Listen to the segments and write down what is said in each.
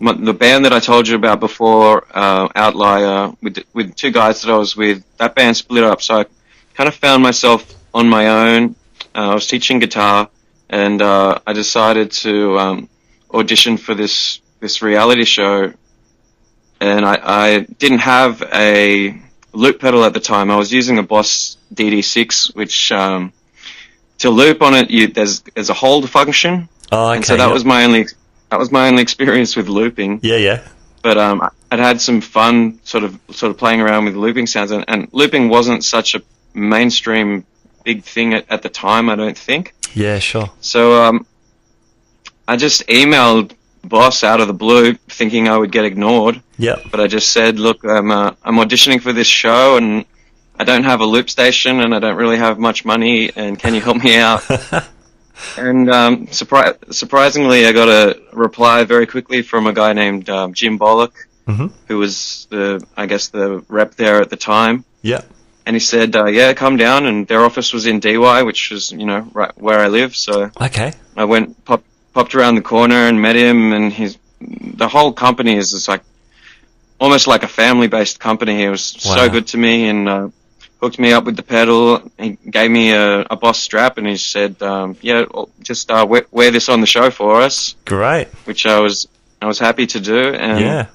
the band that I told you about before, Outlier, with two guys that I was with, that band split up. So I kind of found myself on my own. I was teaching guitar, and I decided to audition for this reality show. And I didn't have a loop pedal at the time. I was using a Boss DD6, which to loop on it, there's a hold function. Oh, okay. And so that was my only experience with looping. Yeah. But I'd had some fun sort of playing around with looping sounds, and looping wasn't such a mainstream big thing at the time, I don't think. Yeah, sure. So I just emailed Boss out of the blue, thinking I would get ignored. Yeah. But I just said, look, I'm auditioning for this show, and I don't have a loop station, and I don't really have much money, and can you help me out? And surprisingly, I got a reply very quickly from a guy named Jim Bollock, who was the rep there at the time. Yeah. And he said, yeah, come down, and their office was in DY, which was, right where I live. So okay. I went, popped around the corner and met him, and the whole company is just like almost like a family-based company. He was so good to me, and hooked me up with the pedal. He gave me a Boss strap, and he said, yeah, just wear this on the show for us. Great. Which I was happy to do. And yeah.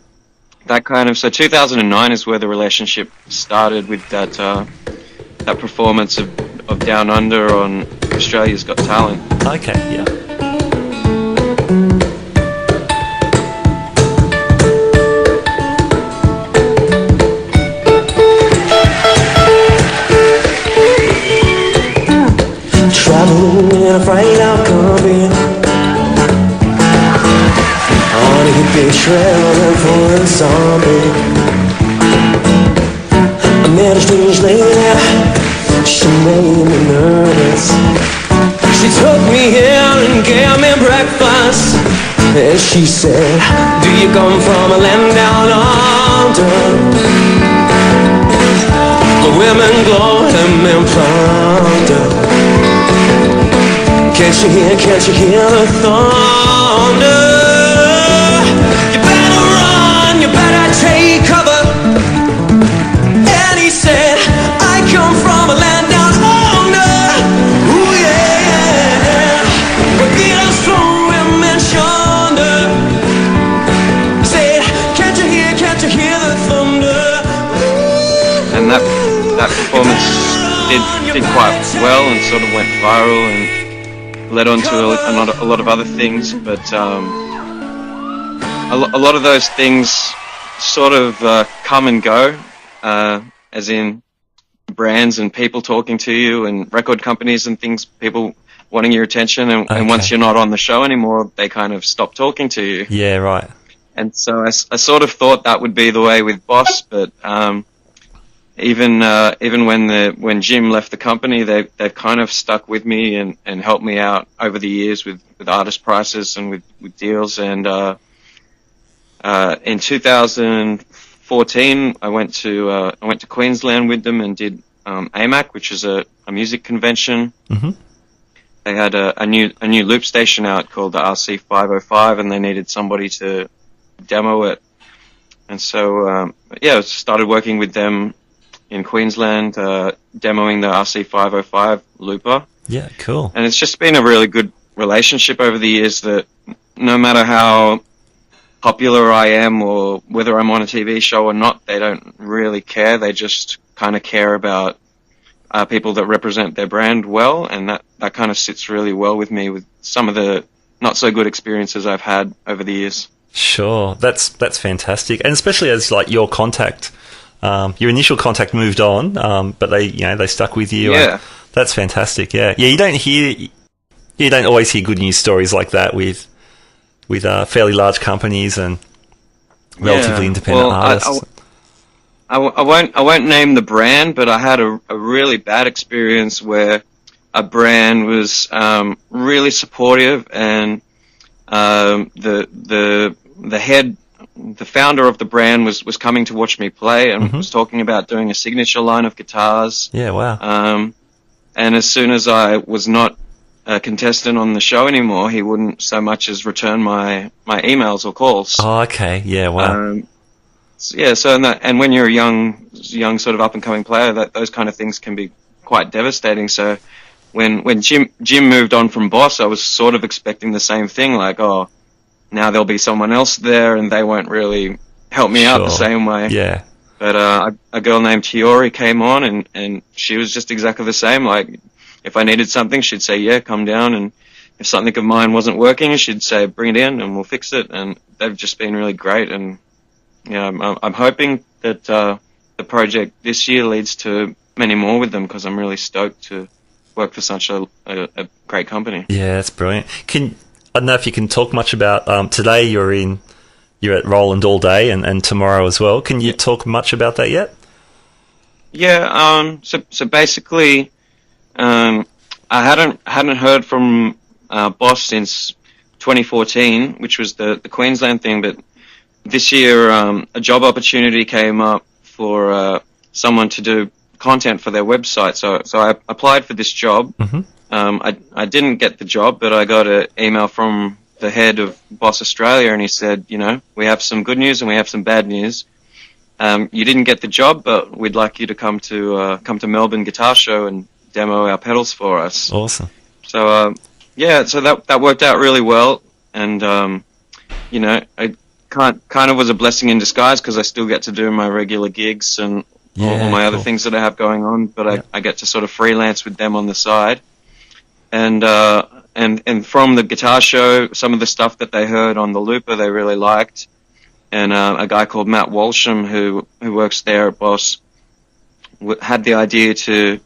That so 2009 is where the relationship started with that performance of Down Under on Australia's Got Talent. Okay, yeah. Traveling in a fried out coffee, on a hippie trail for a zombie. I met a strange lady, she made me nervous. She took me in and gave me breakfast, and she said, do you come from a land down under? The women glow and men plunder. Can't you hear the thunder? You better run, you better take cover. And he said, I come from a land down under. Ooh yeah, where Peter strong women yonder. He said, can't you hear the thunder? And that performance did quite well and sort of went viral and led on to a lot of other things, but a lot of those things sort of come and go, as in brands and people talking to you and record companies and things, people wanting your attention, and once you're not on the show anymore, they kind of stop talking to you. Yeah, right. And so I sort of thought that would be the way with Boss, but even when Jim left the company, they've kind of stuck with me and helped me out over the years with artist prices and with deals. And in 2014, I went to Queensland with them and did AMAC, which is a music convention. Mm-hmm. They had a new loop station out called the RC505, and they needed somebody to demo it. And so I started working with them in Queensland, demoing the RC505 looper. Yeah, cool. And it's just been a really good relationship over the years, that no matter how popular I am or whether I'm on a TV show or not, they don't really care. They just kind of care about people that represent their brand well, and that kind of sits really well with me with some of the not so good experiences I've had over the years. Sure, that's fantastic, and especially as like your your initial contact moved on, but they stuck with you. Yeah, that's fantastic. Yeah. You don't always hear good news stories like that with fairly large companies and relatively independent artists. I won't name the brand, but I had a really bad experience where a brand was really supportive, and the founder of the brand was coming to watch me play and was talking about doing a signature line of guitars. Yeah, wow. And as soon as I was not a contestant on the show anymore, he wouldn't so much as return my emails or calls. Oh, okay. Yeah, wow. And when you're a young sort of up and coming player, those kind of things can be quite devastating. So when Jim moved on from Boss, I was sort of expecting the same thing, like, oh, now there'll be someone else there and they won't really help me out the same way. Yeah. But a girl named Tiori came on, and she was just exactly the same. Like, if I needed something, she'd say, yeah, come down. And if something of mine wasn't working, she'd say, bring it in and we'll fix it. And they've just been really great. And I'm hoping that the project this year leads to many more with them, because I'm really stoked to work for such a great company. Yeah, that's brilliant. I don't know if you can talk much about today. You're at Roland all day, and tomorrow as well. Can you talk much about that yet? Yeah. So basically, I hadn't heard from Boss since 2014, which was the Queensland thing. But this year, a job opportunity came up for someone to do content for their website. So I applied for this job. Mm-hmm. I didn't get the job, but I got an email from the head of Boss Australia, and he said, we have some good news and we have some bad news. You didn't get the job, but we'd like you to come to Melbourne Guitar Show and demo our pedals for us. Awesome. So so that worked out really well, and it kind of was a blessing in disguise, because I still get to do my regular gigs and all my other things that I have going on, but I get to sort of freelance with them on the side. And from the guitar show, some of the stuff that they heard on the looper they really liked. And a guy called Matt Walsham, who works there at Boss, had the idea to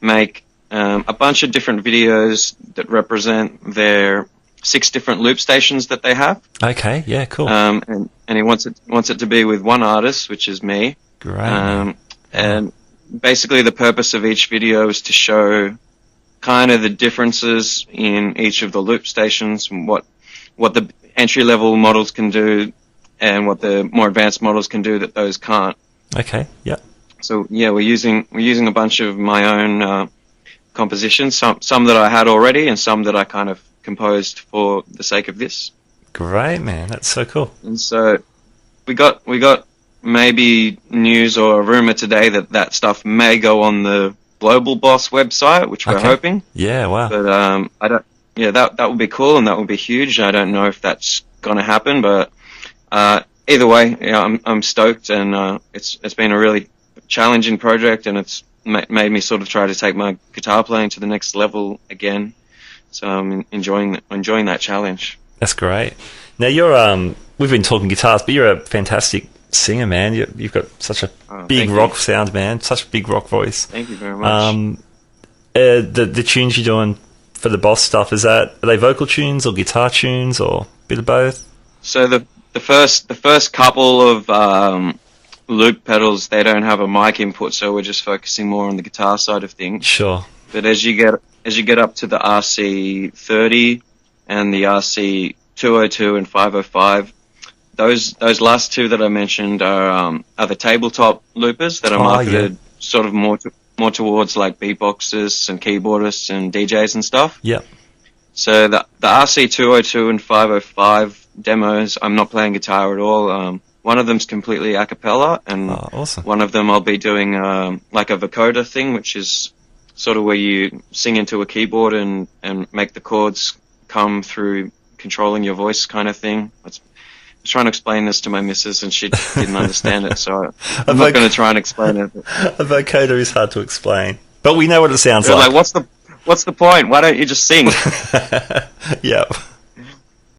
make a bunch of different videos that represent their 6 different loop stations that they have. Okay, yeah, cool. And he wants it to be with one artist, which is me. Great. And basically the purpose of each video is to show kind of the differences in each of the loop stations, and what the entry level models can do and what the more advanced models can do that those can't. Okay, yeah. So yeah, we're using a bunch of my own compositions, some that I had already and some that I kind of composed for the sake of this. Great, man. That's so cool. And so we got maybe news or a rumor today that stuff may go on the Global Boss website, which we're hoping. Yeah, wow. But I don't. Yeah, that would be cool, and that would be huge. I don't know if that's gonna happen, but either way, I'm stoked, and it's been a really challenging project, and it's made me sort of try to take my guitar playing to the next level again. So I'm enjoying that challenge. That's great. Now you're we've been talking guitars, but you're a fantastic singer, man. You've got such a big rock sound, man. Such a big rock voice. Thank you very much. The tunes you're doing for the Boss stuff, are they vocal tunes or guitar tunes or a bit of both? So the first couple of loop pedals, they don't have a mic input, so we're just focusing more on the guitar side of things. Sure. But as you get up to the RC30 and the RC202 and 505, those last two that I mentioned are the tabletop loopers that are marketed sort of more towards like beatboxers and keyboardists and DJs and stuff. Yeah. So the RC202 and 505 demos, I'm not playing guitar at all. One of them's completely a cappella, and awesome. One of them I'll be doing like a vocoder thing, which is sort of where you sing into a keyboard and make the chords come through controlling your voice kind of thing. I was trying to explain this to my missus, and she didn't understand it, so I'm not going to try and explain it. A vocoder is hard to explain, but we know what it sounds like. Like, what's the point? Why don't you just sing? Yep.